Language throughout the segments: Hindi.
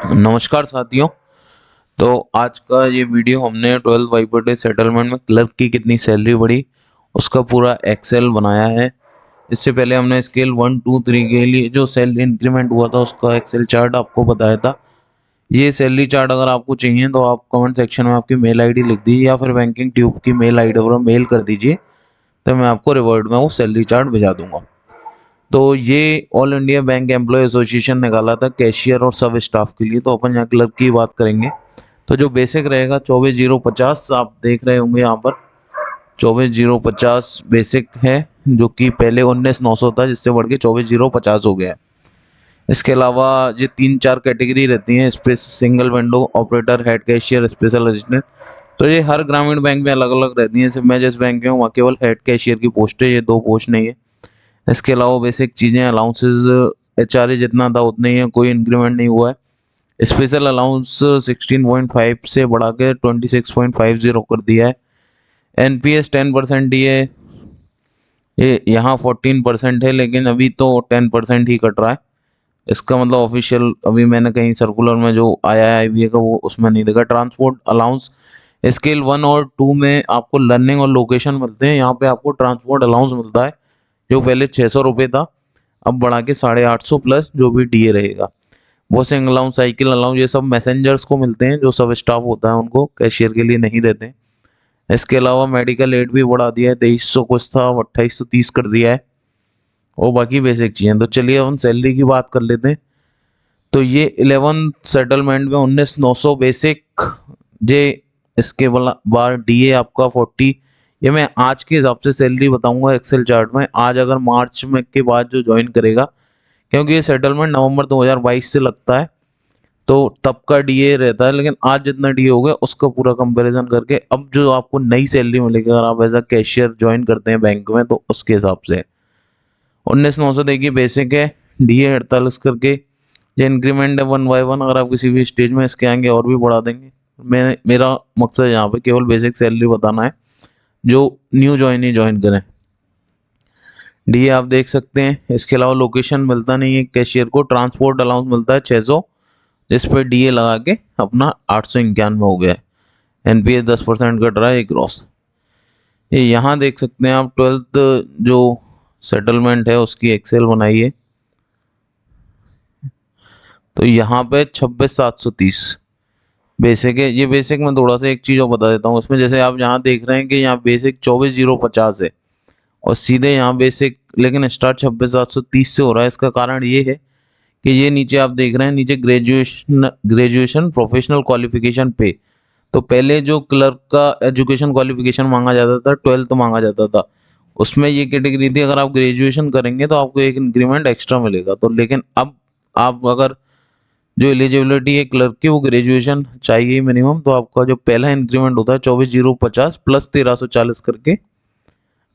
नमस्कार साथियों। तो आज का ये वीडियो हमने 12 वाइपर डे सेटलमेंट में क्लर्क की कितनी सैलरी बढ़ी उसका पूरा एक्सेल बनाया है। इससे पहले हमने स्केल 1 2 3 के लिए जो सैलरी इंक्रीमेंट हुआ था उसका एक्सेल चार्ट आपको बताया था। ये सैलरी चार्ट अगर आपको चाहिए तो आप कमेंट सेक्शन में आपकी मेल आईडी लिख दीजिए या फिर बैंकिंग ट्यूब की मेल आईडी पर मेल कर दीजिए, तो मैं आपको रिवर्ट में वो सैलरी चार्ट भेजा दूंगा। तो ये all India bank employ association निकाला था कैशियर और सब स्टाफ के लिए। तो अपन यहाँ क्लर्क की बात करेंगे। तो जो बेसिक रहेगा 24,050 आप देख रहे होंगे यहाँ पर 24,050 बेसिक है, जो कि पहले 19,900 था जिससे बढ़ के 24,050 हो गया है। इसके अलावा ये 3 4 कैटेगरी रहती हैं, space single window operator, head cashier, special assistant. तो ये हर ग्रामीण बैंक में अलग अलग रहती हैं। सिर्फ मैं जिस बैंक में हूँ वहाँ केवल हेड कैशियर की पोस्ट है, ये 2 पोस्ट नहीं है। इसके अलावा बेसिक चीज़ें अलाउंसेस एचआरए जितना था उतना ही है, कोई इंक्रीमेंट नहीं हुआ है। स्पेशल अलाउंस 16.5 से बढ़ा के 26.50 कर दिया है। एनपीएस 10% ही है, ये यहाँ 14% है, लेकिन अभी तो 10% ही कट रहा है। इसका मतलब ऑफिशियल अभी मैंने कहीं सर्कुलर में जो आया है आईबीए का वो उसमें नहीं देखा। ट्रांसपोर्ट अलाउंस स्केल 1 और 2 में आपको लर्निंग और लोकेशन मिलते हैं, यहाँ पे आपको ट्रांसपोर्ट अलाउंस मिलता है जो पहले 600 रुपये था, अब बढ़ा के 850 प्लस जो भी डीए रहेगा। वॉशिंग अलाउंस, साइकिल अलाउंस, ये सब मैसेंजर्स को मिलते हैं, जो सब स्टाफ होता है उनको, कैशियर के लिए नहीं देते हैं। इसके अलावा मेडिकल एड भी बढ़ा दिया है, 2300 कुछ था 2830 कर दिया है, और बाकी बेसिक चीज़ें। तो चलिए हम सैलरी की बात कर लेते हैं। तो ये 11 सेटलमेंट में 19,900 बेसिक जे, इसके बाद डीए आपका 40। ये मैं आज के हिसाब से सैलरी बताऊंगा एक्सेल चार्ट में। आज अगर मार्च में के बाद जो ज्वाइन करेगा, क्योंकि ये सेटलमेंट नवंबर 2022 से लगता है, तो तब का डीए रहता है, लेकिन आज जितना डीए हो गया उसका पूरा कंपैरिजन करके अब जो आपको नई सैलरी मिलेगी अगर आप एज अ कैशियर ज्वाइन करते हैं बैंक में, तो उसके हिसाब से 19,900 देखिए बेसिक है, डीए 48 करके। ये इंक्रीमेंट है 1 बाय 1, अगर आप किसी भी स्टेज में इसके आएंगे और भी बढ़ा देंगे। मैं मेरा मकसद यहाँ पे केवल बेसिक सैलरी बताना है, जो न्यू ज्वाइन ही ज्वाइन करें। डीए आप देख सकते हैं। इसके अलावा लोकेशन मिलता नहीं है कैशियर को। ट्रांसपोर्ट अलाउंस मिलता है 600, जिस पर डीए लगा के अपना 891 हो गया है। एनपीए 10% कट रहा है, एक ग्रॉस। ये यहाँ देख सकते हैं आप 12th जो सेटलमेंट है उसकी एक्सेल बनाई है। तो यहाँ पे 26,730 बेसिक है। ये बेसिक में थोड़ा सा एक चीज़ और बता देता हूँ इसमें, जैसे आप यहाँ देख रहे हैं कि यहाँ बेसिक 24,050 है और सीधे यहाँ बेसिक, लेकिन स्टार्ट 26,730 से हो रहा है। इसका कारण ये है कि ये नीचे आप देख रहे हैं, नीचे ग्रेजुएशन प्रोफेशनल क्वालिफिकेशन पे। तो पहले जो क्लर्क का एजुकेशन क्वालिफिकेशन मांगा जाता था 12th मांगा जाता था, उसमें ये कैटेगरी थी, अगर आप ग्रेजुएशन करेंगे तो आपको एक इंक्रीमेंट एक्स्ट्रा मिलेगा। तो लेकिन अब आप अगर जो एलिजिबिलिटी है क्लर्क की वो ग्रेजुएशन चाहिए मिनिमम, तो आपका जो पहला इंक्रीमेंट होता है 24,050 प्लस 1,340 करके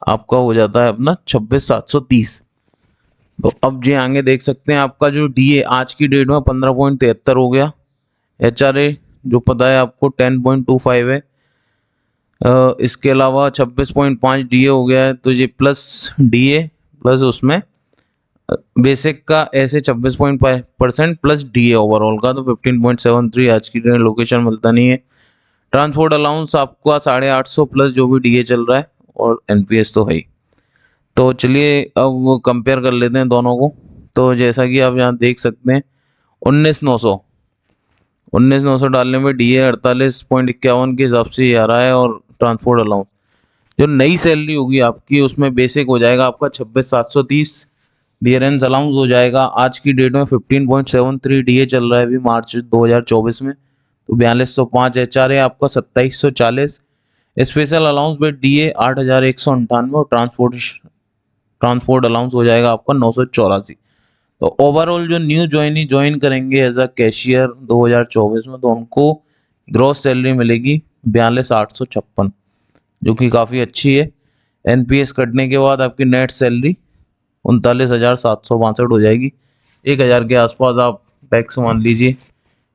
आपका हो जाता है अपना 26,730। तो अब जी आगे देख सकते हैं आपका जो डीए आज की डेट में 15.73 हो गया। एचआरए जो पता है आपको 10.25 है। इसके अलावा 26.5 डीए हो गया है। तो ये प्लस डीए प्लस उसमें बेसिक का ऐसे 26.5% प्लस डीए ओवरऑल का, तो 15.73 आज की डेट। लोकेशन मिलता नहीं है। ट्रांसपोर्ट अलाउंस आपका 850 प्लस जो भी डीए चल रहा है, और एनपीएस तो है ही। तो चलिए अब वो कंपेयर कर लेते हैं दोनों को। तो जैसा कि आप यहाँ देख सकते हैं 19,900 डालने में डीए 48.51 के हिसाब से ये आ रहा है, और ट्रांसपोर्ट अलाउंस जो नई सैलरी होगी आपकी उसमें बेसिक हो जाएगा आपका 26,730। डियरेंस अलाउंस हो जाएगा आज की डेट में 15.73 डीए चल रहा है अभी मार्च 2024 में, तो 4205। एचआर है आपका 2740। स्पेशल अलाउंस विद डीए 8,198, और ट्रांसपोर्ट अलाउंस हो जाएगा आपका 984। तो ओवरऑल जो न्यू ज्वाइन करेंगे एज अ कैशियर 2024 में, तो उनको ग्रॉस सैलरी मिलेगी 42,856, जो कि काफ़ी अच्छी है। एनपीएस कटने के बाद आपकी नेट सैलरी 39,762 हो जाएगी। 1,000 के आसपास आप टैक्स मान लीजिए,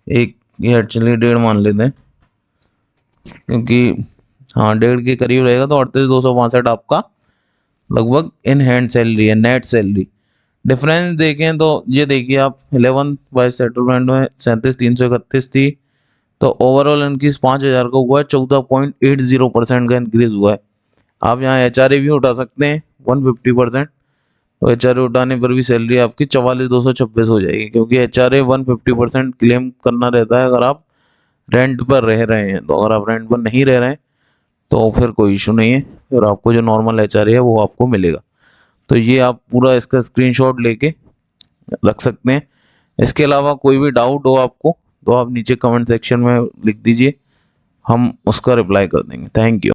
एक ये चलिए 1.5 मान लेते हैं, क्योंकि हाँ 1.5 के करीब रहेगा। तो 38,262 आपका लगभग इन हैंड सैलरी है, नेट सैलरी। डिफरेंस देखें तो ये देखिए आप 11 वाइस सेटलमेंट में 37,331 थी, तो ओवरऑल इनक्रीज 5,000 का हुआ है, 14.80% का इंक्रीज हुआ है। आप यहाँ HRA भी उठा सकते हैं 150%, तो HRA उठाने पर भी सैलरी आपकी 44,226 हो जाएगी, क्योंकि HRA 150% क्लेम करना रहता है अगर आप रेंट पर रह रहे हैं। तो अगर आप रेंट पर नहीं रह रहे हैं तो फिर कोई इशू नहीं है, फिर आपको जो नॉर्मल HRA है वो आपको मिलेगा। तो ये आप पूरा इसका स्क्रीनशॉट लेके रख सकते हैं। इसके अलावा कोई भी डाउट हो आपको तो आप नीचे कमेंट सेक्शन में लिख दीजिए, हम उसका रिप्लाई कर देंगे। Thank you.